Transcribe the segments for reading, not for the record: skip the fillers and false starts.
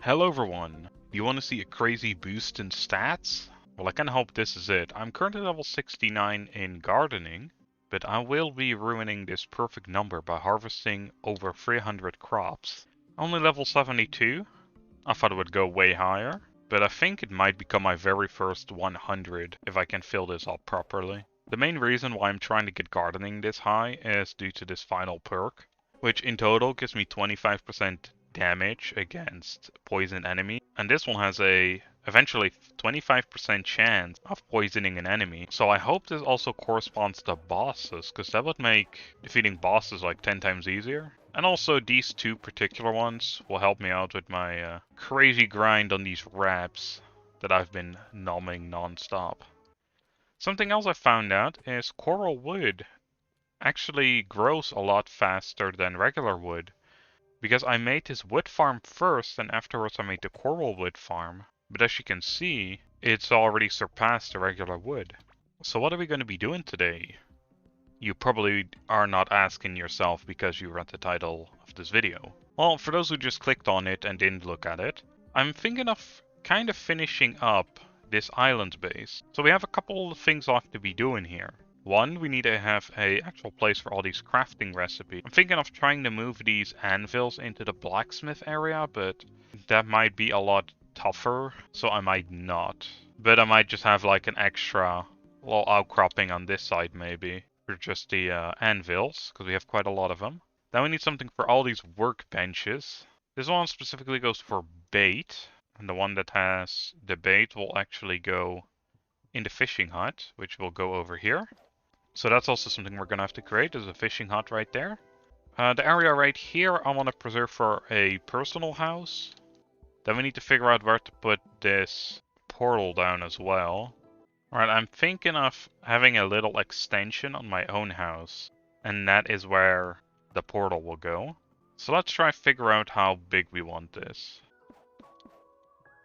Hello everyone! You want to see a crazy boost in stats? Well, I can hope this is it. I'm currently level 69 in gardening, but I will be ruining this perfect number by harvesting over 300 crops. Only level 72. I thought it would go way higher, but I think it might become my very first 100 if I can fill this up properly. The main reason why I'm trying to get gardening this high is due to this final perk, which in total gives me 25% damage against poison enemy. And this one has a eventually 25% chance of poisoning an enemy. So I hope this also corresponds to bosses, because that would make defeating bosses like 10 times easier. And also these two particular ones will help me out with my crazy grind on these wraps that I've been nomming non-stop. Something else I found out is coral wood actually grows a lot faster than regular wood, because I made this wood farm first and afterwards I made the coral wood farm. But as you can see, it's already surpassed the regular wood. So what are we going to be doing today? You probably are not asking yourself because you read the title of this video. Well, for those who just clicked on it and didn't look at it, I'm thinking of kind of finishing up this island base. So we have a couple of things left to be doing here. One, we need to have a actual place for all these crafting recipes. I'm thinking of trying to move these anvils into the blacksmith area, but that might be a lot tougher, so I might not. But I might just have like an extra little outcropping on this side maybe, for just the anvils, because we have quite a lot of them. Then we need something for all these workbenches. This one specifically goes for bait, and the one that has the bait will actually go in the fishing hut, which will go over here. So that's also something we're gonna have to create. There's a fishing hut right there. The area right here I want to preserve for a personal house. Then we need to figure out where to put this portal down as well. Alright, I'm thinking of having a little extension on my own house, and that is where the portal will go. So let's try figure out how big we want this.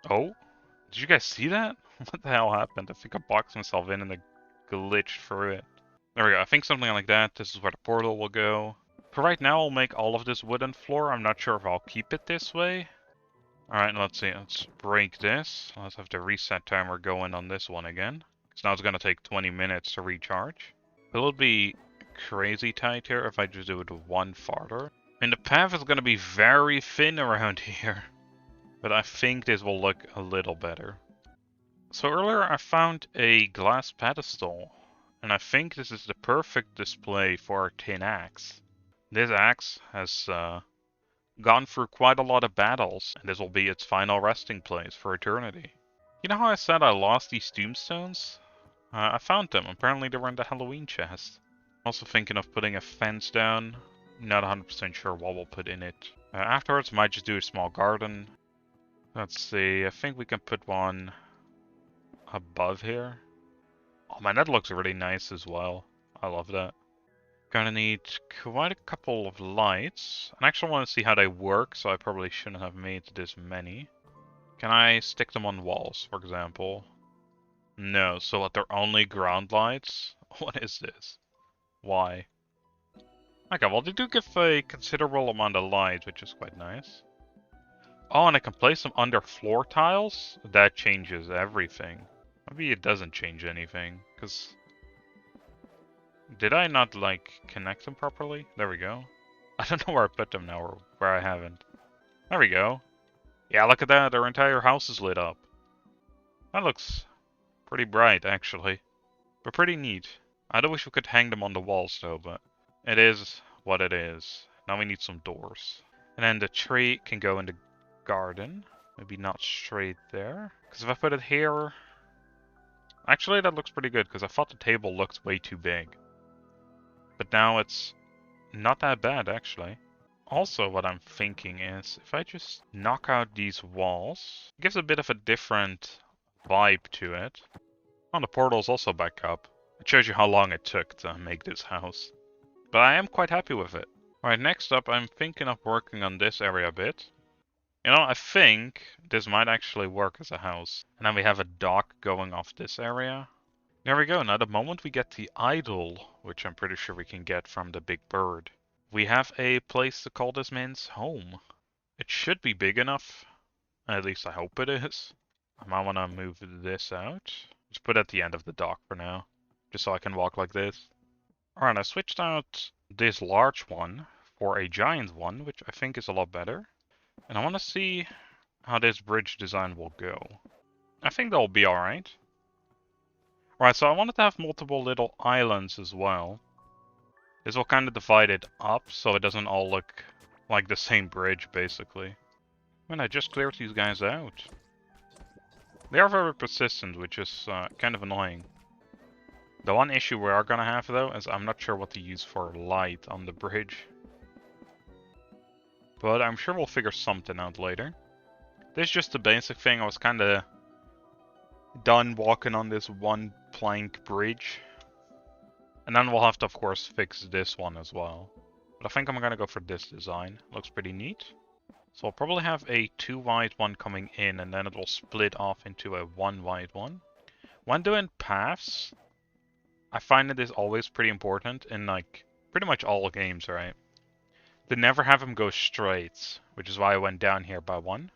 Oh, did you guys see that? What the hell happened? I think I boxed myself in and it glitched through it. There we go, I think something like that. This is where the portal will go. For right now, I'll make all of this wooden floor. I'm not sure if I'll keep it this way. Alright, let's see. Let's break this. Let's have the reset timer going on this one again. So now it's gonna take 20 minutes to recharge. It'll be crazy tight here if I just do it one farther. And the path is gonna be very thin around here. But I think this will look a little better. So earlier I found a glass pedestal. And I think this is the perfect display for our tin axe. This axe has gone through quite a lot of battles, and this will be its final resting place for eternity. You know how I said I lost these tombstones? I found them. Apparently they were in the Halloween chest. Also thinking of putting a fence down. Not 100% sure what we'll put in it. Afterwards, might just do a small garden. Let's see, I think we can put one above here. Oh man, that looks really nice as well. I love that. Gonna need quite a couple of lights. I actually want to see how they work, so I probably shouldn't have made this many. Can I stick them on walls, for example? No, so that they're only ground lights? What is this? Why? Okay, well they do give a considerable amount of light, which is quite nice. Oh, and I can place them under floor tiles? That changes everything. Maybe it doesn't change anything, because... Did I not, like, connect them properly? There we go. I don't know where I put them now, or where I haven't. There we go. Yeah, look at that, our entire house is lit up. That looks pretty bright, actually. But pretty neat. I do wish we could hang them on the walls, though, but it is what it is. Now we need some doors. And then the tree can go in the garden. Maybe not straight there. Because if I put it here... Actually, that looks pretty good, because I thought the table looked way too big. But now it's not that bad, actually. Also, what I'm thinking is, if I just knock out these walls, it gives a bit of a different vibe to it. Oh, the portal's also back up. It shows you how long it took to make this house. But I am quite happy with it. Alright, next up, I'm thinking of working on this area a bit. You know, I think this might actually work as a house. And then we have a dock going off this area. There we go, now the moment we get the idol, which I'm pretty sure we can get from the big bird, we have a place to call this man's home. It should be big enough. At least I hope it is. I might want to move this out. Just put it at the end of the dock for now. Just so I can walk like this. Alright, I switched out this large one for a giant one, which I think is a lot better. And I want to see how this bridge design will go. I think they'll be alright. Alright, so I wanted to have multiple little islands as well. This will kind of divide it up so it doesn't all look like the same bridge, basically. And I just cleared these guys out. They are very persistent, which is kind of annoying. The one issue we are gonna have, though, is I'm not sure what to use for light on the bridge. But I'm sure we'll figure something out later. This is just the basic thing. I was kind of done walking on this one plank bridge. And then we'll have to, of course, fix this one as well. But I think I'm gonna go for this design. Looks pretty neat. So I'll probably have a 2 wide one coming in, and then it will split off into a 1 wide one. When doing paths, I find it is always pretty important in like pretty much all games, right? To never have them go straight, which is why I went down here by 1.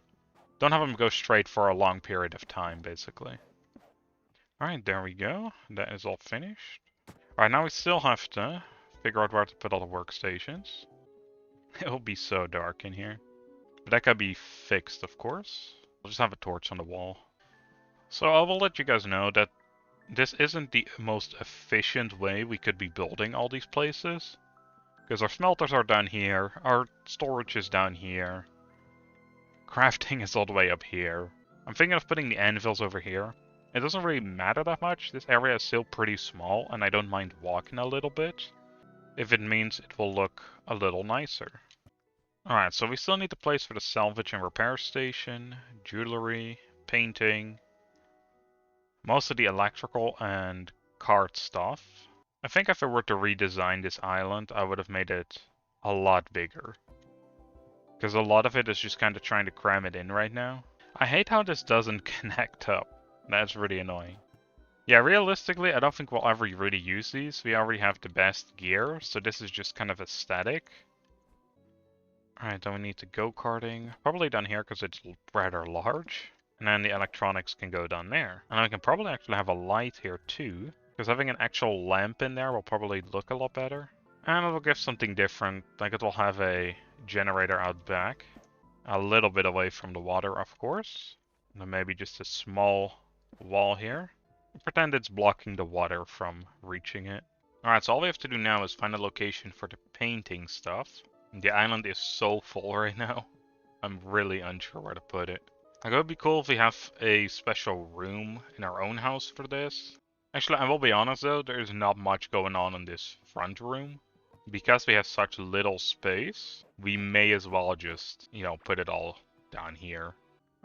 Don't have them go straight for a long period of time, basically. Alright, there we go. That is all finished. Alright, now we still have to figure out where to put all the workstations. It will be so dark in here. But that can be fixed, of course. We'll just have a torch on the wall. So I will let you guys know that this isn't the most efficient way we could be building all these places. Because our smelters are down here, our storage is down here. Crafting is all the way up here. I'm thinking of putting the anvils over here. It doesn't really matter that much. This area is still pretty small, and I don't mind walking a little bit, if it means it will look a little nicer. Alright, so we still need a place for the salvage and repair station, jewelry, painting, most of the electrical and cart stuff. I think if I were to redesign this island, I would have made it a lot bigger. Because a lot of it is just kind of trying to cram it in right now. I hate how this doesn't connect up. That's really annoying. Yeah, realistically, I don't think we'll ever really use these. We already have the best gear, so this is just kind of aesthetic. Alright, then we need to go-karting. Probably down here because it's rather large. And then the electronics can go down there. And I can probably actually have a light here too. Because having an actual lamp in there will probably look a lot better. And it will give something different. Like it will have a generator out back. A little bit away from the water, of course. And then maybe just a small wall here. Pretend it's blocking the water from reaching it. Alright, so all we have to do now is find a location for the painting stuff. The island is so full right now. I'm really unsure where to put it. Like, it would be cool if we have a special room in our own house for this. Actually, I will be honest though, there is not much going on in this front room. Because we have such little space, we may as well just, you know, put it all down here.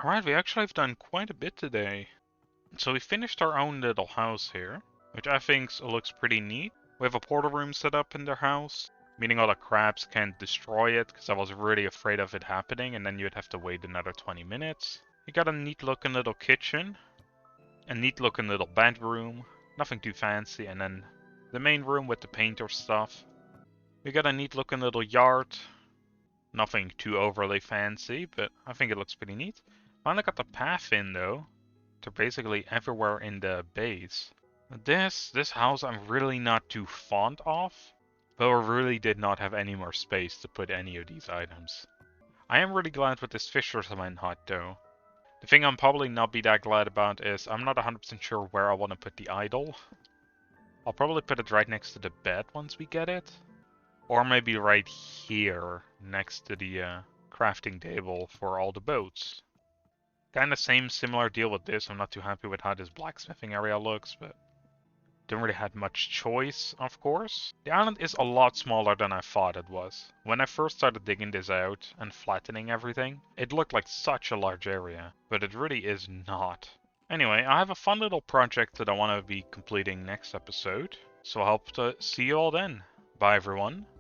Alright, we actually have done quite a bit today. So we finished our own little house here, which I think looks pretty neat. We have a portal room set up in their house, meaning all the crabs can't destroy it, because I was really afraid of it happening, and then you'd have to wait another 20 minutes. You got a neat looking little kitchen, a neat looking little bedroom, nothing too fancy, and then the main room with the painter stuff. We got a neat looking little yard, nothing too overly fancy, but I think it looks pretty neat. Finally got the path in though, to basically everywhere in the base. This house I'm really not too fond of, but we really did not have any more space to put any of these items. I am really glad with this Fisherman hut though. The thing I'm probably not be that glad about is I'm not 100% sure where I want to put the idol. I'll probably put it right next to the bed once we get it. Or maybe right here next to the crafting table for all the boats. Kind of similar deal with this. I'm not too happy with how this blacksmithing area looks, but didn't really have much choice, of course. The island is a lot smaller than I thought it was. When I first started digging this out and flattening everything, it looked like such a large area, but it really is not. Anyway, I have a fun little project that I want to be completing next episode, so I hope to see you all then. Bye everyone.